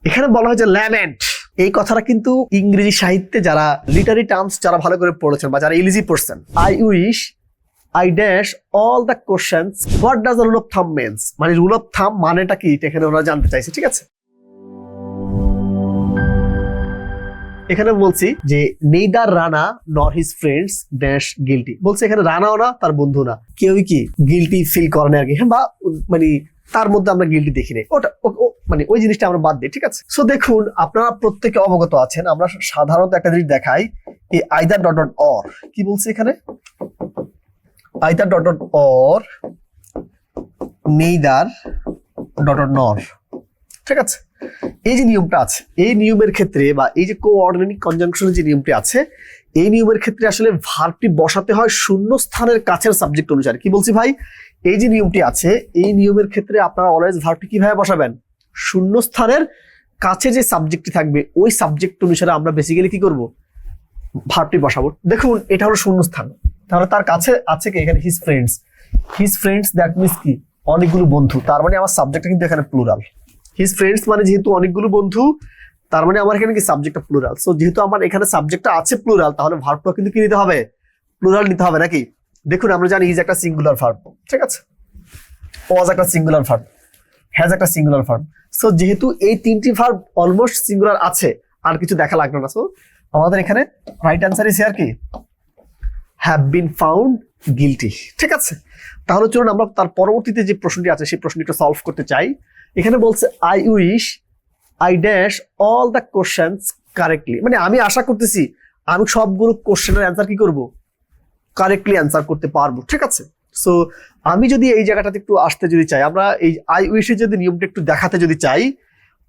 এখানে বলা হয় যে ল্যামেন্ট, এই কথাটা কিন্তু ইংরেজি সাহিত্যে যারা লিটারি টার্মস যারা ভালো করে পড়েছেন বা যারা ইলিজি পড়ছেন, I wish I dash all the questions what does the rule of thumb means, মানে রুল অফ থাম্ব মানেটা কি এখানে ওরা জানতে চাইছে। ঠিক আছে, এখানে বলছি যে নেইদার রানা নর হিজ ফ্রেন্ডস ড্যাশ গিলটি, বলছে এখানে রানাও না তার বন্ধু না, কেউই কি গিলটি ফিল করে না আর কি, হ্যাঁ, বা মানে তার মধ্যে আমরা গিলটি দেখি নাই, ওটা মানে ওই জিনিসটা আমরা বাদ দিই। ঠিক আছে, সো দেখুন আপনারা প্রত্যেকে অবগত আছেন, আমরা সাধারণত একটা জিনিস দেখাই এই আইদার ডট ডট অর, কি বলছে এখানে either dot dot or neither dot dot নর। ঠিক আছে, এই যে নিয়মটা আছে, এই নিয়মের ক্ষেত্রে বা এই যে কোঅর্ডিনেটিং কনজাংশনের যে নিয়মটি আছে, এই নিয়মের ক্ষেত্রে আসলে ভার্বটি বসাতে হয় শূন্য স্থানের কাছের সাবজেক্ট অনুসারে। কি বলছি ভাই, এই যে নিয়মটি আছে, এই নিয়মের ক্ষেত্রে আপনারা অলওয়েজ ভার্বটি কিভাবে বসাবেন, শূন্য স্থানের কাছে যে সাবজেক্টটি থাকবে ওই সাবজেক্ট অনুসারে আমরা বেসিক্যালি কি করব, ভার্বটি বসাবো। দেখুন এটা হলো শূন্য স্থান, তাহলে তার কাছে আছে কি এখানে হিজ ফ্রেন্ডস দ্যাট মিনস কি অনেকগুলো বন্ধু, তার মানে আমার সাবজেক্টটা কিন্তু এখানে প্লুরাল। হিজ ফ্রেন্ডস মানে যেহেতু অনেকগুলো বন্ধু, তার মানে আমার এখানে কি সাবজেক্টটা প্লুরাল। সো যেহেতু আমার এখানে সাবজেক্টটা আছে প্লুরাল, তাহলে ভার্বটা কিন্তু কি নিতে হবে, প্লুরাল নিতে হবে নাকি। দেখুন আমরা জানি ইজ একটা সিঙ্গুলার ভার্ব, ঠিক আছে, ওয়াজ একটা সিঙ্গুলার ভার্ব, হ্যাজ একটা সিঙ্গুলার ভার্ব। সো যেহেতু এই তিনটি ভার্ব অলমোস্ট সিঙ্গুলার আছে, আর কিছু দেখা লাগলো না। সো আমাদের এখানে রাইট অ্যান্সার ইজ হিয়ার কি হ্যাভ বিন ফাউন্ড গিলটি। ঠিক আছে, তাহলে চলুন আমরা তার পরবর্তীতে যে প্রশ্নটি আছে সেই প্রশ্নটি একটু সলভ করতে চাই। এখানে বলছে I wish I dash all the questions correctly, মানে আমি আশা করতেছি আমি সবগুলো কোশ্চেনের অ্যান্সার কি করব, কারেক্টলি অ্যান্সার করতে পারবো। ঠিক আছে, সো আমি যদি এই জায়গাটাতে একটু আসতে যদি চাই, আমরা এই আই উইশের যদি নিয়মটা একটু দেখাতে যদি চাই,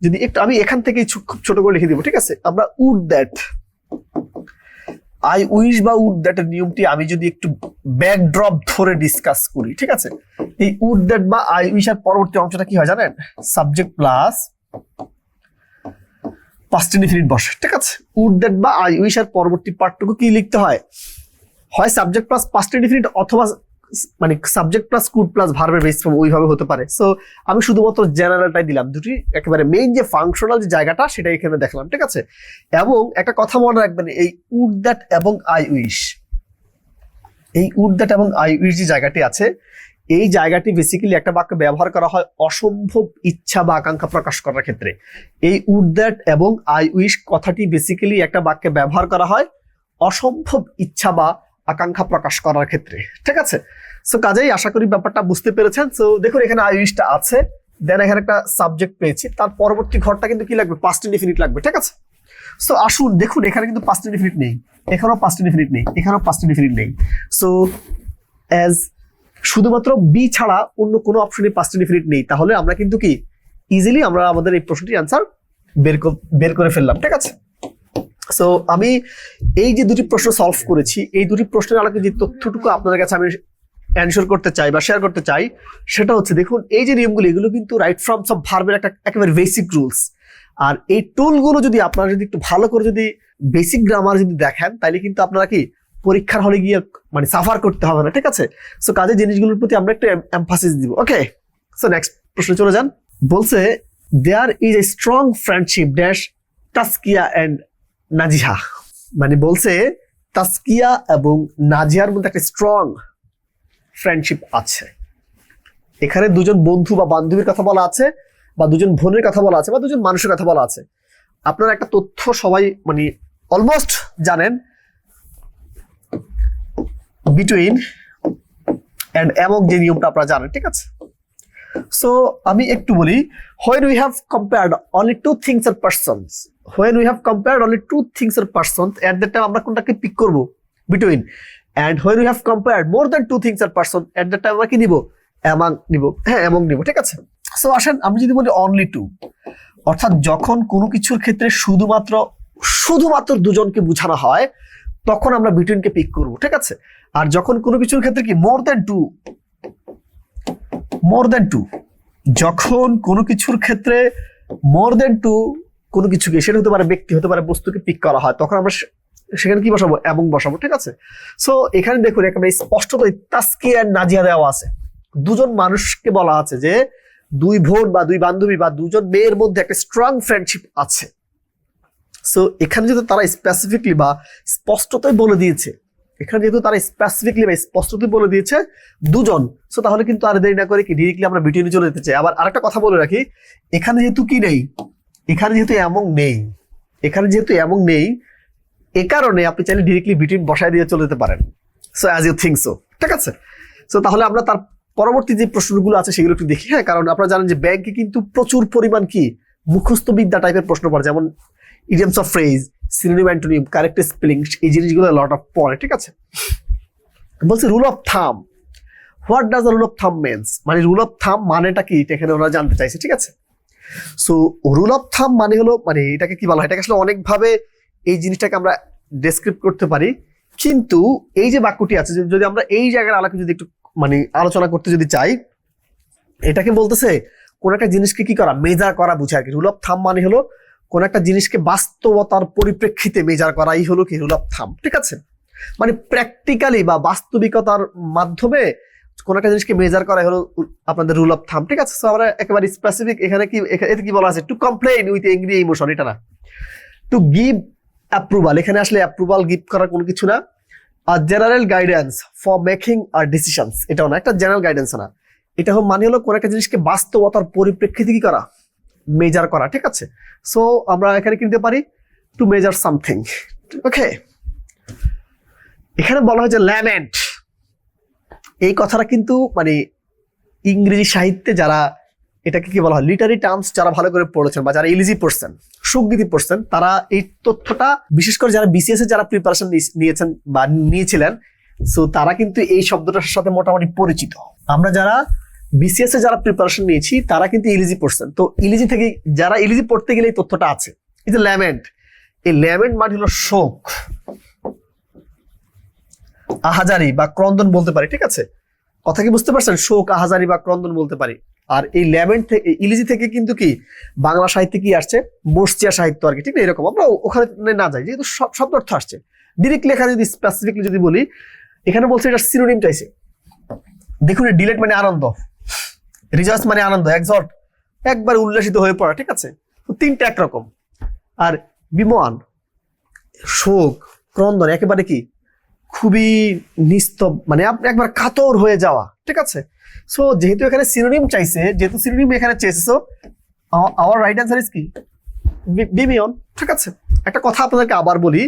যদি একটু আমি এখান থেকে খুব ছোট করে লিখে দিব। ঠিক আছে, আমরা উড দ্যাট, আই উইশ বা উড দ্যাট এর নিয়মটি আমি যদি একটু ব্যাকড্রপ ধরে ডিসকাস করি, ঠিক আছে, এই উড দ্যাট বা আই উইশ এর পরবর্তী অংশটা কি হয় জানেন, সাবজেক্ট প্লাস পাস্ট ইনডিফিনিট বসে। ঠিক আছে, উড দ্যাট বা আই উইশ এর পরবর্তী পার্টটুকু কি লিখতে হয়, হয় সাবজেক্ট প্লাস পাস্ট ইনডিফিনিট অথবা মানে সাবজেক্ট প্লাস কুড প্লাস ভার্বের বেস ফর্ম, ওইভাবে হতে পারে। সো আমি শুধুমাত্র জেনারেলটাই দিলাম, দুটি একেবারে মেইন যে ফাংশনাল যে জায়গাটা সেটা এখানে দেখলাম। ঠিক আছে, এবং একটা কথা মনে রাখবেন, এই উড দ্যাট এবং আই উইশ, এই উড দ্যাট এবং আই উইশ যে জায়গাটি আছে, এই জায়গাটি বেসিক্যালি একটা বাক্য ব্যবহার করা হয় অসম্ভব ইচ্ছা বা আকাঙ্ক্ষা প্রকাশ করার ক্ষেত্রে। এই উড দ্যাট এবং আই উইশ কথাটি বেসিক্যালি একটা বাক্যে ব্যবহার করা হয় অসম্ভব ইচ্ছা বা আকাঙ্ক্ষা প্রকাশ করার ক্ষেত্রে। ঠিক আছে, সো কাজেই আশা করি ব্যাপারটা বুঝতে পেরেছেন। সো দেখুন এখানে আই উইশটা আছে, দেন এখানে একটা সাবজেক্ট পেয়েছি, তার পরবর্তী ঘরটা কিন্তু কি লাগবে, পাস্ট ইনডিফিনিট লাগবে। ঠিক আছে, সো আসুন দেখুন এখানে কিন্তু পাস্ট ইনডিফিনিট নেই, এখানেও পাস্ট ইনডিফিনিট নেই, এখানেও পাস্ট ইনডিফিনিট নেই। সো অ্যাজ শুধুমাত্র বি ছাড়া অন্য কোনো অপশনে পাস্ট ইনডিফিনিট নেই, তাহলে আমরা কিন্তু কি ইজিলি আমরা আমাদের এই প্রশ্নটির অ্যান্সার বের করে ফেললাম। ঠিক আছে, সো আমি এই যে দুটি প্রশ্ন সলভ করেছি, এই দুটি প্রশ্নের আলোকে যে তথ্যটুকু আপনাদের কাছে আমি অ্যানসার করতে চাই বা শেয়ার করতে চাই, সেটা হচ্ছে দেখুন এই যে নিয়মগুলো, এগুলো কিন্তু রাইট ফর্মস অফ ভার্বের একটা একেবারে বেসিক রুলস। আর এই টুলগুলো যদি আপনারা যদি একটু ভালো করে যদি বেসিক গ্রামার যদি দেখেন, তাহলে কিন্তু আপনারা কি পরীক্ষার হলে গিয়ে মানে সাফার করতে হবে না। ঠিক আছে, সো কাজে জিনিসগুলোর প্রতি আমরা একটু এমফাসিস দিব। ওকে, সো নেক্সট প্রশ্ন চলে যান। বলছে there is a strong friendship dash Taskia and Najiha, মানে বলছে তাসকিয়া এবং নাজিহার মধ্যে একটা স্ট্রং ফ্রেন্ডশিপ আছে। এখানে দুজন বন্ধু বা বান্ধবীর কথা বলা আছে, বা দুজন বোনের কথা বলা আছে, বা দুজন মানুষের কথা বলা আছে। আপনারা একটা তথ্য সবাই মানে অলমোস্ট জানেন, বিটুইন এন্ড এমং যে নিয়মটা আপনারা জানেন। ঠিক আছে, সো আমি একটু বলি, when we have compared only two things or persons, when we have compared only two things or persons, at that time আমরা কোনটাকে পিক করব, between, and when we have compared more than two things or persons, at that time আমরা কি নিব, among নিব। হ্যাঁ, among নিব। ঠিক আছে, সো আসেন আমি যদি বলি only two, অর্থাৎ যখন কোনো কিছুর ক্ষেত্রে শুধুমাত্র দুজনকে বোঝানো হয় তখন আমরা বিটুইনকে পিক করব। ঠিক আছে, আর যখন কোনো কিছুর ক্ষেত্রে কি মোর দ্যান টু, যখন কোনো কিছুর ক্ষেত্রে মোর দ্যান টু কোনো কিছুকে, সেটা হতে পারে ব্যক্তি, হতে পারে বস্তুকে পিক করা হয়, তখন আমরা সেখানে কি বসাবো, এবং বসাবো। ঠিক আছে, সো এখানে দেখুন একেবারে স্পষ্টত তাসকিয়া আর নাজিয়া দেওয়া আছে, দুজন মানুষকে বলা আছে যে দুই বোন বা দুই বান্ধবী বা দুজন মেয়ের মধ্যে একটা স্ট্রং ফ্রেন্ডশিপ আছে। সো এখানে যেহেতু তারা স্পেসিফিকলি বা স্পষ্টতই বলে দিয়েছে, এখানে যেহেতু তারা স্পেসিফিকলি বা স্পষ্টতই বলে দিয়েছে দুজন, সো তাহলে কিন্তু আর দেরি না করে কি ডিরেক্টলি আমরা বিটুইনে চলে যেতে চাই। আবার আরেকটা কথা বলে রাখি, এখানে যেহেতু কি নেই, এখানে যেহেতু এমন নেই, এখানে যেহেতু এমন নেই, এ কারণে আপনি চাইলে ডিরেক্টলি বিটুইন বসায় দিয়ে চলে যেতে পারেন। So as you think so, ঠিক আছে। সো তাহলে আমরা তার পরবর্তী যে প্রশ্নগুলো আছে সেগুলো একটু দেখি। হ্যাঁ, কারণ আপনারা জানেন যে ব্যাংকে কিন্তু প্রচুর পরিমাণ কি মুখস্থ বিদ্যা টাইপের প্রশ্ন পড়ে, যেমন idioms of phrase, synonym antonym, correct spelling, এই জিনিসগুলো লট অফ পড়ে, ঠিক আছে। বলছে রুল অফ থাম, হোয়াট ডাজ রুল অফ থাম মিনস, মানে রুল অফ থাম মানেটা কি এটা এখানে ওরা জানতে চাইছে, ঠিক আছে। সো রুল অফ থাম মানে হলো, মানে এটাকে কি বলা হয়, এটাকে আসলে অনেকভাবে এই জিনিসটাকে আমরা ডেসক্রিপ্ট করতে পারি, কিন্তু এই যে বাক্যটি আছে, যদি আমরা এই জায়গার আলোকে যদি একটু মানে আলোচনা করতে যদি চাই, এটাকে বলতেছে কোন একটা জিনিসকে কি করা, মেজার করা বুঝে আর কি। রুল অফ থাম মানে হলো কোন একটা জিনিসকে বাস্তবতার পরিপ্রেক্ষিতে মেজার করাই হলো কি রুল অফ থাম, ঠিক আছে। মানে প্র্যাকটিক্যালি বা বাস্তবিকতার মাধ্যমে কোন একটা জিনিসকে মেজার করা হলো আপনাদের রুল অফ থাম, ঠিক আছে। সো আমরা একেবারে স্পেসিফিক এখানে কি, এতে কি বলা আছে, to complain with angry emotion, এটা না। টু গিভ অ্যাপ্রুভাল, এখানে আসলে অ্যাপ্রুভাল গিভ করার কোনো কিছু না। আর general guidance for making our decisions, এটাও না, একটা জেনারেল গাইডেন্স না, এটা মানে হলো কোন একটা জিনিসকে বাস্তবতার পরিপ্রেক্ষিতে কি করা, মেজার করা, ঠিক আছে। সো আমরা এখানে কিনতে পারি টু মেজার সামথিং, ওকে। এখানে বলা হয় যে ল্যামেন্ট, এই কথাটা কিন্তু মানে ইংরেজি সাহিত্যে যারা এটাকে কি বলা হয়, লিটারি টার্মস যারা ভালো করে পড়েছেন বা যারা ইলিজি পড়ছেন, সুগীতি পড়ছেন, তারা এই তথ্যটা বিশেষ করে যারা বিসিএস এ যারা প্রিপারেশন নিয়েছেন বা নিয়েছিলেন, সো তারা কিন্তু এই শব্দটার সাথে মোটামুটি পরিচিত। আমরা যারা বিসিএস এ যারা প্রিপারেশন নিয়েছি তারা কিন্তু ইলিজি পড়ছেন, তো ইলিজি থেকে যারা ইলিজি পড়তে গেলে এই তথ্যটা আছে। এই যে ল্যামেন্ট, এই ল্যামেন্ট মানে হলো শোক, আহাজারি বা ক্রন্দন বলতে পারি, ঠিক আছে। কথা কি বুঝতে পারছেন, শোক, আহাজারি বা ক্রন্দন বলতে পারি। আর এই ল্যামেন্ট থেকে, ইলিজি থেকে কিন্তু কি বাংলা সাহিত্যে কি আসছে, বর্ষিয়া সাহিত্য আর কি, ঠিক না। এরকম আমরা ওখানে না যাই, যেহেতু শব্দ অর্থ আসছে ডিরেক্টলি। এখানে যদি স্পেসিফিকলি যদি বলি, এখানে বলছে এটা সিনোনিম চাইছে। দেখুন, ডিলেট মানে আনন্দ, রিজয়েস মানে আনন্দ, এক্সল্ট একবার উল্লাসিত হয়ে পড়া, ঠিক আছে। তিনটা একরকম। আর বিমান, শোক, ক্রন্দন একেবারে কি খুবই নিস্তব, মানে আপনি একবার কাতর হয়ে যাওয়া, ঠিক আছে। সো যেহেতু এখানে সিনোনিম চাইছে, যেহেতু সিনোনিম এখানে চেয়েছে, so our right answer is কি বিমিয়ন, ঠিক আছে। একটা কথা আপনাদেরকে আবার বলি,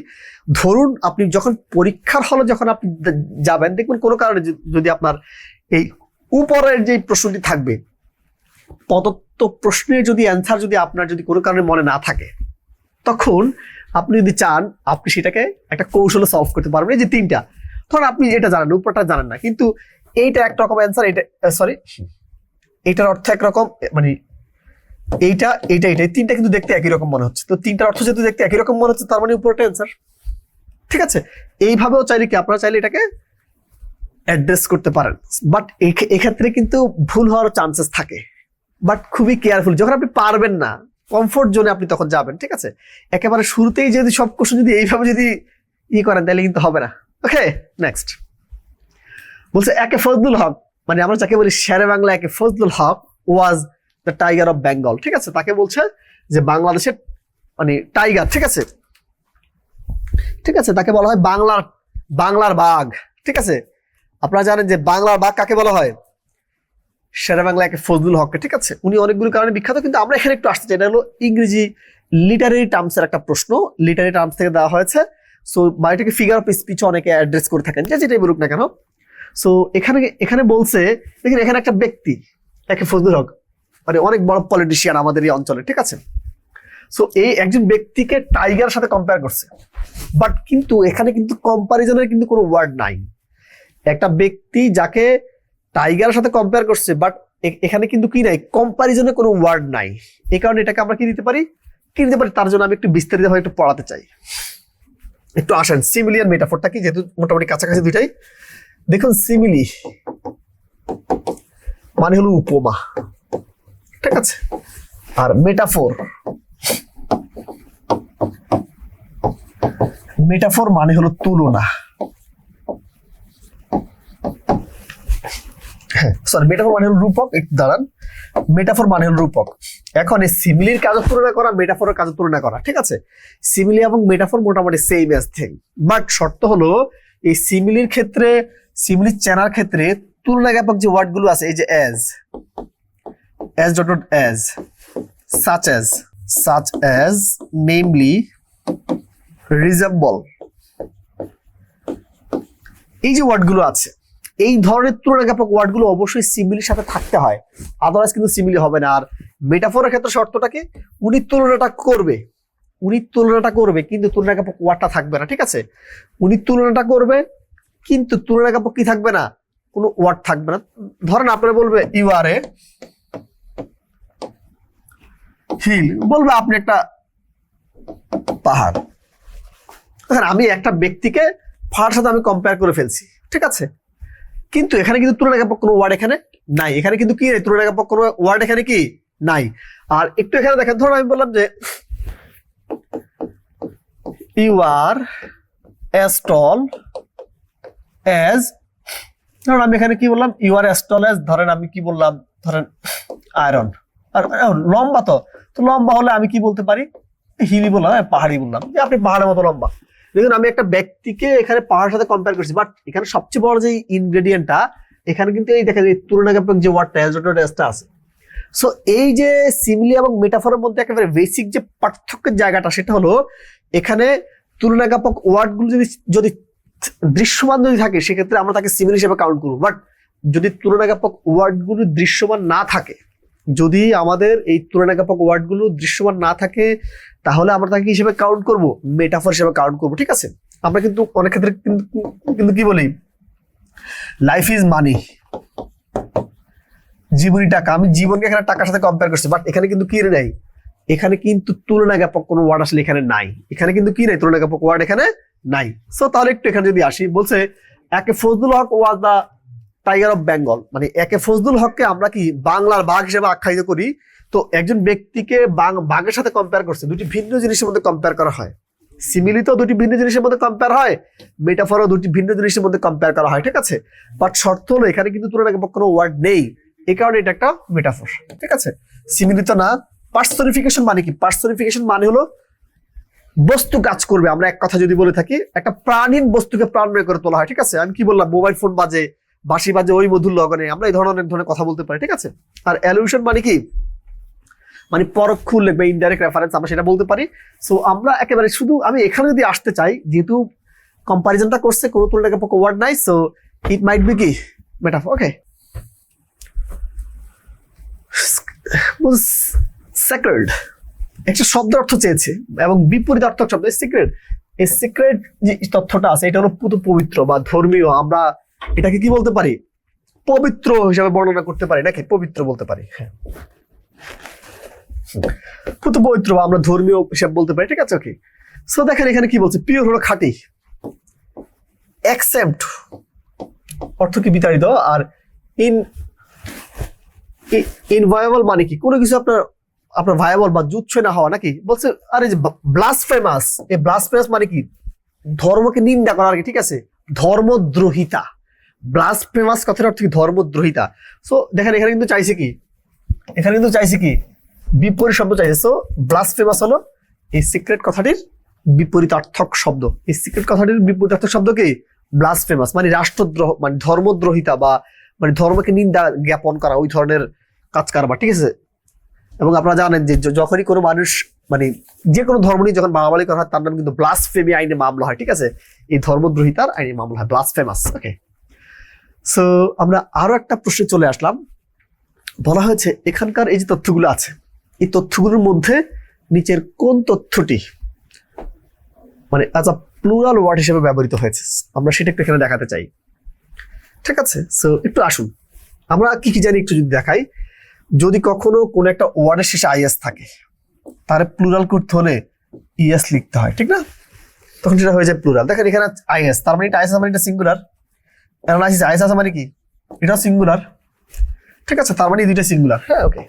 ধরুন আপনি যখন পরীক্ষার হলে যখন আপনি যাবেন, দেখবেন কোনো কারণে যদি আপনার এই উপরের যে প্রশ্নটি থাকবে, প্রদত্ত প্রশ্নের যদি অ্যান্সার যদি আপনার যদি কোনো কারণে মনে না থাকে, তখন আপনি যদি চান আপনি সেটাকে একটা কৌশলে সলভ করতে পারবেন। এই যে তিনটা, ধরুন আপনি এটা জানেন, উপরটা জানেন না, কিন্তু এইটা একরকম অ্যান্সার, এটা সরি এইটার অর্থ একরকম, মানে এইটা এইটা এটা তিনটা কিন্তু দেখতে একই রকম মনে হচ্ছে, তো তিনটার অর্থ যেহেতু দেখতে একই রকম মনে হচ্ছে, তার মানে উপরটা অ্যান্সার, ঠিক আছে। এইভাবেও চাইলে কি আপনারা চাইলে এটাকে অ্যাড্রেস করতে পারেন, বাট এক্ষেত্রে কিন্তু ভুল হওয়ার চান্সেস থাকে, বাট খুবই কেয়ারফুল। যখন আপনি পারবেন না, কমফোর্ট জোনে আপনি তখন যাবেন, ঠিক আছে। একেবারে শুরুতেই যদি সব কোশ্চেন যদি এইভাবে যদি করেন তাহলে কিন্তু হবে না, ওকে। নেক্সট বলছে একে ফজলুল হক, মানে আমরা যাকে বলি Shere Bangla, AK Fazlul Haque was the tiger of Bengal, ঠিক আছে। তাকে বলছে যে বাংলাদেশের মানে টাইগার, ঠিক আছে, ঠিক আছে। তাকে বলা হয় বাংলার বাঘ, ঠিক আছে। আপনারা জানেন যে বাংলার বাঘ কাকে বলা হয়, শেরে বাংলা একে ফজলুল হককে, ঠিক আছে। উনি অনেকগুলো কারণে বিখ্যাত, কিন্তু আমরা এখানে একটু আসতে চাই, এটা হলো ইংরেজি লিটারেরি টার্মসের একটা প্রশ্ন, লিটারেরি টার্মস থেকে দেওয়া হয়েছে। সো বা এটাকে ফিগার অফ স্পিচ অনেকে অ্যাড্রেস করে থাকেন, যেটাই বলুক না কেন। সো এখানে বলছে, দেখেন এখানে একটা ব্যক্তি একে ফজলুল হক, মানে অনেক বড় পলিটিশিয়ান আমাদের এই অঞ্চলে, ঠিক আছে। সো এই একজন ব্যক্তিকে টাইগারের সাথে কম্পেয়ার করছে, বাট কিন্তু এখানে কিন্তু কম্পারিজনের কিন্তু কোনো ওয়ার্ড নাই। একটা ব্যক্তি যাকে টাইগারের সাথে কম্পেয়ার করছে, বাট এখানে কিন্তু কি নাই, কম্পারিজনে কোনো ওয়ার্ড নাই। এই কারণে এটাকে আমরা কি দিতে পারি, তার জন্য আমি একটু বিস্তারিত ভাবে একটু পড়াতে চাই। একটু আসেন সিমিলি আর মেটাফোরটা কি, যেহেতু মোটামুটি কাছাকাছি দুইটাই। দেখুন সিমিলি মানে হলো উপমা, ঠিক আছে। আর মেটাফোর মানে হলো তুলনা, সরি মেটাফোর মানে হলো রূপক, একটু দাঁড়ান। মেটাফর মানে হলো রূপক। এখন এই সিমিলির কাজের তুলনা করা, মেটাফরের কাজের তুলনা করা, ঠিক আছে? সিমিলি এবং মেটাফর মোটামুটি সেম অ্যাজ থিং, বাট শর্ত হলো এই সিমিলির ক্ষেত্রে, সিমিলি চেনার ক্ষেত্রে তুলনা জ্ঞাপক যে ওয়ার্ড গুলো আছে, এই যে as dot dot as, such as namely, resemble, এই যে ওয়ার্ড গুলো আছে, এই ধরনের তুলনা জ্ঞাপক ওয়ার্ড গুলো অবশ্যই সিমিলির সাথে থাকতে হয়, আদারওয়াইজ কিন্তু সিমিলি হবে না। আর মেটাফরের ক্ষেত্রে শর্তটাকে উনি তুলনাটা করবে কিন্তু তুলনা জ্ঞাপক ওয়ার্ডটা থাকবে না, ঠিক আছে? উনি তুলনাটা করবে কিন্তু তুলনা জ্ঞাপক কি থাকবে না, কোনো ওয়ার্ড থাকবে না। ধরেন আপনারা বলবে ইউ আর এ হিল, বলবে আপনি একটা পাহাড়। আমি একটা ব্যক্তিকে পাহাড়ের সাথে আমি কম্পেয়ার করে ফেলছি, ঠিক আছে? কিন্তু এখানে কিন্তু তুলনা জ্ঞাপক কোনো ওয়ার্ড এখানে নাই, এখানে কিন্তু কি তুলনা জ্ঞাপক কোনো ওয়ার্ড এখানে কি নাই। আর একটু এখানে দেখেন, ধরুন আমি বললাম যে you are as tall as, ধরেন আমি এখানে কি বললাম, you are as tall as, ধরেন আমি কি বললাম, ধরেন আয়রন। আর লম্বা তো লম্বা হলে আমি কি বলতে পারি, হিলি বললাম, পাহাড়ি বললাম, যে আপনি পাহাড়ের মতো লম্বা। দেখুন আমি একটা ব্যক্তিকে এখানে পাহাড়ের সাথে কম্পেয়ার করছি, বাট এখানে সবচেয়ে বড় যে ইনগ্রেডিয়েন্টটা এখানে কিন্তু এই দেখা যায় তুলনা জ্ঞাপক যে ওয়ার্ডটা আছে। সো এই যে সিমিলি এবং মেটাফরের মধ্যে একেবারে বেসিক যে পার্থক্যের জায়গাটা, সেটা হলো এখানে তুলনা জ্ঞাপক ওয়ার্ড গুলো যদি দৃশ্যমান যদি থাকে, সেক্ষেত্রে আমরা তাকে সিমিলি হিসেবে কাউন্ট করবো। বাট যদি তুলনা জ্ঞাপক ওয়ার্ড গুলো দৃশ্যমান না থাকে, যদি আমাদের এই তুলনা জ্ঞাপক ওয়ার্ড গুলো দৃশ্যমান না থাকে, তাহলে আমরা তাকে হিসেবে কাউন্ট করব, মেটাফর হিসেবে কাউন্ট করব, ঠিক আছে? আমরা কিন্তু অনেক ক্ষেত্রে কিন্তু কি বলি, লাইফ ইজ মানি, জীবনী টাকা, আমি জীবনকে এখানে টাকার সাথে কম্পেয়ার করছি, বাট এখানে কিন্তু কি নাই, এখানে কিন্তু তুলনা জ্ঞাপক কোনো ওয়ার্ড আসলে এখানে নাই, এখানে কিন্তু কি নাই, তুলনা জ্ঞাপক ওয়ার্ড এখানে নাই। সো তাহলে একটু এখানে যদি আসি, বলছে একে ফজলুল হক ওয়াজ দা টাইগার অফ বেঙ্গল, মানে একে ফজলুল হককে আমরা কি বাংলার বাঘ হিসেবে আখ্যায়িত করি। তো একজন ব্যক্তিকে বাঘের সাথে কম্পেয়ার করছে, দুটি ভিন্ন জিনিসের মধ্যে কম্পেয়ার করা হয়। সিমিলি তো দুটি ভিন্ন জিনিসের মধ্যে কম্পেয়ার হয়, মেটাফরও দুটি ভিন্ন জিনিসের মধ্যে কম্পেয়ার করা হয়, ঠিক আছে? বাট শর্ত হলো এখানে কিন্তু তুলনা জ্ঞাপক কোনো ওয়ার্ড নেই, এই কারণে এটা একটা মেটাফর, ঠিক আছে? সিমিলি তো না। পার্সনিফিকেশন মানে কি? পার্সনিফিকেশন মানে হলো বস্তু কাজ করবে। আমরা এক কথা যদি বলে থাকি, একটা প্রাণীর বস্তুকে প্রাণময় করে তোলা হয়, ঠিক আছে? আমি কি বললাম, মোবাইল ফোন বাজে, বাঁশি বাজে, ওই মধুর লগনে, আমরা এই ধরনের কথা বলতে পারি, ঠিক আছে? আর অ্যালিউশন মানে কি, মানে পরোক্ষ উল্লেখ বা ইনডাইরেক্ট রেফারেন্স, আমরা সেটা বলতে পারি। সো আমরা একেবারে শুধু আমি এখানে যদি আসতে চাই, যেহেতু কম্পারিজনটা করছে, কোনো তুলনা জ্ঞাপক ওয়ার্ড নাই, সো ইট মাইট বি কি মেটাফর। ওকে, সেক্রেড একটা শব্দের অর্থ চেয়েছে এবং বিপরীত অর্থক শব্দ সিক্রেট। এই সিক্রেট যে তথ্যটা আছে, এটা হলো পবিত্র বা ধর্মীয়। আমরা এটাকে কি বলতে পারি, পবিত্র হিসাবে বর্ণনা করতে পারি, নাকি পবিত্র বলতে পারি। হ্যাঁ, পবিত্র বা আমরা ধর্মীয় হিসাবে বলতে পারি, ঠিক আছে? ওকে, সো দেখেন এখানে কি বলছে, পিওর হলো খাঁটি, অ্যাকসেপ্ট অর্থ কি বিতাড়িত, আর ইনভায়াবল মানে কি, কোনো কিছু আপনার ভায়াবল বা জুৎসই না হওয়া, নাকি? বলছে আরে যে ব্লাসফেমাস, এই ব্লাসফেমাস মানে কি, ধর্মকে নিন্দা করা আর কি, ঠিক আছে? ধর্মদ্রোহিতা, ব্লাসফেমাস কথার অর্থ কি, ধর্মদ্রোহিতা। সো দেখেন এখানে কিন্তু চাইছে কি, বিপরীত শব্দ চাইছে। সো ব্লাসফেমাস হলো এই সিক্রেট কথাটির বিপরীতার্থক শব্দ। এই সিক্রেট কথাটির বিপরীতার্থক শব্দ কি, ব্লাসফেমাস, মানে রাষ্ট্রদ্রোহ, মানে ধর্মদ্রোহিতা বা মানে ধর্মকে নিন্দা জ্ঞাপন করা, ওই ধরনের কাজ কারবার, ঠিক আছে? এবং আপনারা জানেন যে যখনই কোনো মানুষ মানে যে কোনো ধর্ম নিয়ে যখন বাড়াবাড়ি করা হয়, তার নাম কিন্তু ব্লাসফেমি আইনে মামলা হয়, ঠিক আছে? এই ধর্মদ্রোহিতার আইনে মামলা হয়, ব্লাসফেমাস। ওকে, সো আমরা আরো একটা প্রশ্নে চলে আসলাম। বলা হয়েছে এখানকার এই যে তথ্যগুলো আছে, এই তথ্যগুলোর মধ্যে নিচের কোন তথ্যটি মানে অ্যাজ আ প্লুরাল ওয়ার্ড হিসেবে ব্যবহৃত হয়েছে, আমরা সেটা একটু এখানে দেখাতে চাই, ঠিক আছে? সো একটু আসুন, আমরা কি কি জানি একটু যদি দেখাই। যদি কখনো কোনো একটা ওয়ার্ডের শেষে আইএস থাকে, তার প্লুরাল করতে হলে ইএস লিখতে হয়, ঠিক না? তখন সেটা হয়ে যায় প্লুরাল। দেখেন এখানে আইএস, তার মানে এটা আইএস মানে এটা সিঙ্গুলার, আইএস আছে মানে কি, এটা সিঙ্গুলার, ঠিক আছে? তার মানে এই দুইটা সিঙ্গুলার। হ্যাঁ, ওকে।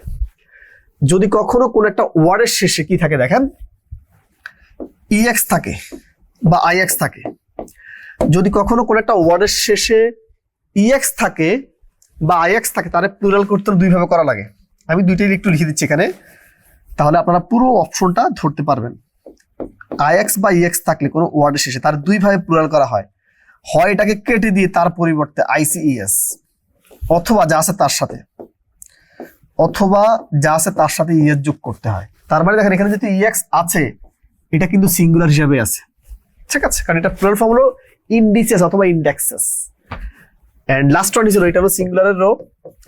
যদি কখনো কোনো একটা ওয়ার্ডের শেষে কি থাকে, দেখেন ইএক্স থাকে বা আইএক্স থাকে, যদি কখনো কোনো একটা ওয়ার্ডের শেষে ইএক্স থাকে বা আইএক্স থাকে, তাহলে প্লুরাল করতে দুই ভাবে করা লাগে। আমি দুইটাই একটু লিখে দিচ্ছি এখানে, তাহলে আপনারা পুরো অপশনটা ধরতে পারবেন। আইএক্স বা ইএক্স থাকলে কোনো ওয়ার্ডের শেষে তার দুইভাবে প্লুরাল করা হয়, হয় এটাকে কেটে দিয়ে তার পরিবর্তে আইসিইএস, অথবা যা আছে তার সাথে, ইএস যোগ করতে হয়। তার মানে দেখেন এখানে যেহেতু ইএক্স আছে, এটা কিন্তু সিঙ্গুলার হিসাবে আছে, ঠিক আছে, কারণ এটা প্লুরাল ফর্ম হলো ইন্ডিসেস অথবা indexes. And last one is হলো, এটা হলো সিঙ্গুলারের রো,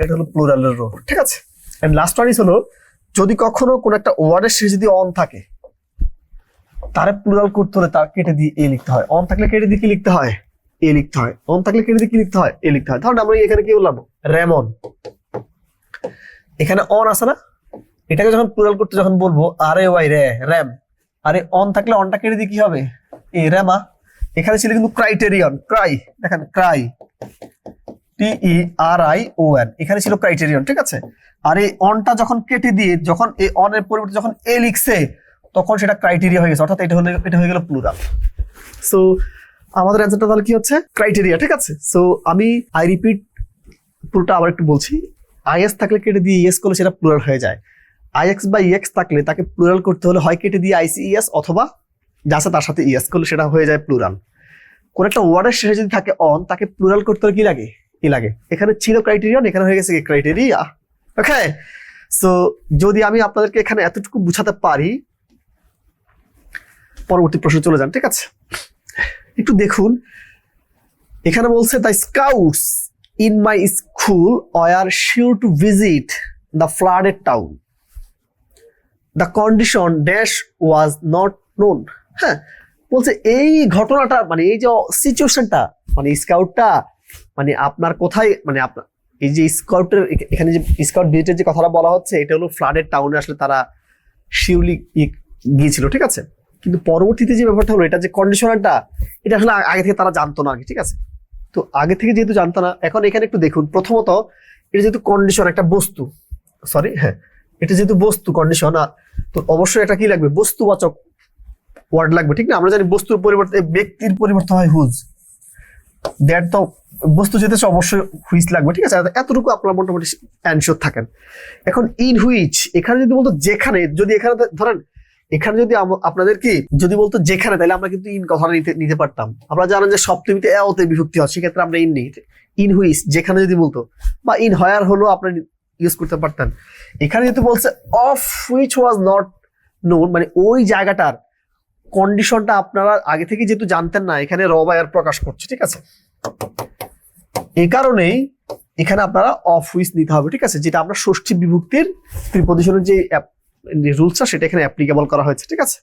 এটা হলো প্লুরালের রো, ঠিক আছে। এন্ড লাস্ট ওয়ান ইজ হলো, যদি কখনো কোন একটা ওয়ার্ডের শেষে যদি অন থাকে, তারে প্লুরাল করতে হলে তার কেটে দিয়ে এ লিখতে হয়। অন থাকলে কেটে দিয়ে কি লিখতে হয়? এ লিখতে হয়। অন থাকলে কেটে দিয়ে কি লিখতে হয়? এ লিখতে হয়। ধরুন আমরা এখানে কি বললাম, রেমন, এখানে অন আছে না, এটাকে যখন প্লুরাল করতে যখন বলবো আরে ওয়াই রে র্যাম, আরে অন থাকলে অনটা কেটে দিয়ে কি হবে? এ র্যামা। এখানে ছিল কিন্তু ক্রাইটেরিয়ন, ক্রাই, দেখেন ক্রাই, TERION, এখানে ছিল ক্রাইটেরিয়ন, ঠিক আছে। আর এই অনটা যখন কেটে দিয়ে যখন এই অনের পরিবর্তে যখন এ লিখছে, তখন সেটা ক্রাইটেরিয়া হয়ে গেছে, অর্থাৎ এটা হয়ে গেল প্লুরাল। সো আমাদের অ্যান্সারটা তাহলে কি হচ্ছে? ক্রাইটেরিয়া, ঠিক আছে। সো আমি আই রিপিট পুরোটা আবার একটু বলছি। আইএস থাকলে কেটে দিয়ে ইএস করলে সেটা প্লুরাল হয়ে যায়। আইএক্স বা ইএক্স থাকলে তাকে প্লুরাল করতে হলে হয় কেটে দিয়ে আইসিইএস, অথবা যা আছে তার সাথে ইএস করলে সেটা হয়ে যায় প্লুরাল। কোন একটা ওয়ার্ডের শেষে যদি থাকে অন, তাকে প্লুরাল করতে হলে কি লাগে? কি লাগে? এখানে ছিল ক্রাইটেরিয়ন, এখানে হয়ে গেছে কি ক্রাইটেরিয়া। ওকে, সো যদি আমি আপনাদেরকে এখানে এতটুকু বুঝাতে পারি, পরবর্তী প্রশ্ন চলে যান, ঠিক আছে। একটু দেখুন, এখানে বলছে the scouts in my school were sure to visit the flooded town, the condition dash was not known. হ্যাঁ, বলছে এই ঘটনাটা মানে এই যে সিচুয়েশনটা, মানে স্কাউটটা মানে আপনার কোথায়, মানে আপনার এই যে স্কাউটের এখানে যে স্কাউট ভিজিটের যে কথাটা বলা হচ্ছে, এটা হলো ফ্লাডেড টাউনে আসলে তারা শিওরলি গিয়েছিল, ঠিক আছে। কিন্তু পরবর্তীতে যে ব্যাপারটা হলো, এটা যে কন্ডিশনারটা, এটা আসলে আগে থেকে তারা জানতো না, ঠিক আছে। তো আগে থেকে যেহেতু জানতো না, এখন এখানে একটু দেখুন, প্রথমত এটা যেহেতু কন্ডিশন, একটা বস্তু, সরি হ্যাঁ, এটা যেহেতু বস্তু কন্ডিশন, তো অবশ্যই এটা কি লাগবে? বস্তুবাচক ওয়ার্ড লাগবে, ঠিক না। আমরা জানি বস্তুর পরিবর্তে ব্যক্তির পরিবর্তে হয় হুজ, দ্যাট তো বস্তু যেতে অবশ্যই হুইচ লাগবে, ঠিক আছে। এতটুকু আপনারা মোটামুটি অ্যানসিওর থাকেন। এখন ইন হুইচ, এখানে যদি বলতো যেখানে, যদি এখানে ধরেন এখানে যদি আপনাদের কি যদি বলতো যেখানে, তাহলে আমরা কিন্তু ইন কথাটা নিতে পারতাম। আমরা জানেন যে সপ্তমীতে এতে বিভক্তি হয়, সেক্ষেত্রে আমরা ইন নিই। ইন হুইচ যেখানে যদি বলতো, বা ইন হোয়ার হলো আপনার ইউজ করতে পারতেন। এখানে যেহেতু বলছে of which was not known, মানে ওই জায়গাটার কন্ডিশনটা আপনারা আগে থেকে যেহেতু জানতেন না, এখানে র বা এর প্রকাশ করছে, ঠিক আছে। এই কারণেই এখানে আপনারা অফ হুইচ নিতে হবে, ঠিক আছে, যেটা আমরা ষষ্ঠী বিভক্তির প্রিপজিশনের যে রুলসটা সেটা এখানে অ্যাপ্লিকেবল করা হয়েছে, ঠিক আছে।